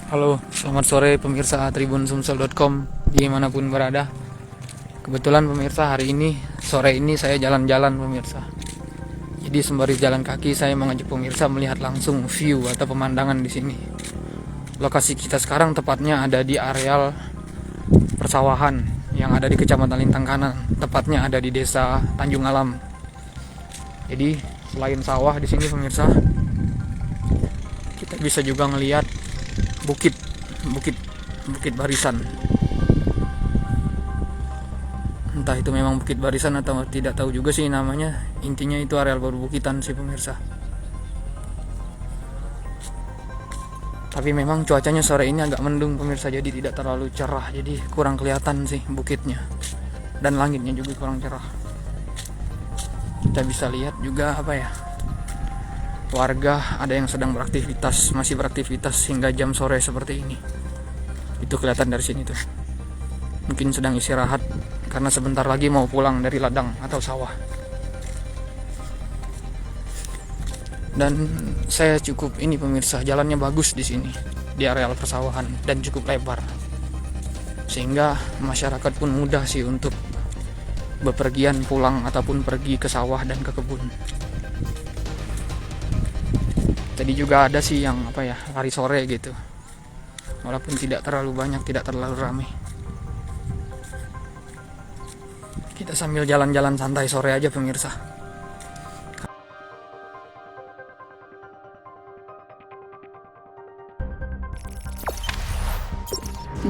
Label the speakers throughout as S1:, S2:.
S1: Halo, selamat sore pemirsa tribunsumsel.com dimanapun berada. Kebetulan pemirsa sore ini saya jalan-jalan pemirsa. Jadi sembari jalan kaki saya mengajak pemirsa melihat langsung view atau pemandangan di sini. Lokasi kita sekarang tepatnya ada di areal persawahan yang ada di Kecamatan Lintang Kanan. Tepatnya ada di Desa Tanjung Alam. Jadi selain sawah di sini pemirsa, kita bisa juga ngelihat bukit barisan. Entah itu memang bukit barisan atau tidak tahu juga sih namanya. Intinya itu areal perbukitan sih pemirsa. Tapi memang cuacanya sore ini agak mendung pemirsa, jadi tidak terlalu cerah, jadi kurang kelihatan sih bukitnya. Dan langitnya juga kurang cerah. Kita bisa lihat juga warga ada yang sedang masih beraktivitas hingga jam sore seperti ini. Itu kelihatan dari sini tuh. Mungkin sedang istirahat karena sebentar lagi mau pulang dari ladang atau sawah. Dan saya cukup pemirsa, jalannya bagus di sini di areal persawahan dan cukup lebar. Sehingga masyarakat pun mudah sih untuk bepergian pulang ataupun pergi ke sawah dan ke kebun. Tadi juga ada sih yang lari sore gitu. Walaupun tidak terlalu banyak, tidak terlalu ramai. Kita sambil jalan-jalan santai sore aja pemirsa.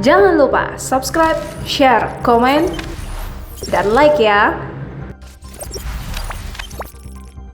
S2: Jangan lupa subscribe, share, komen, dan like ya.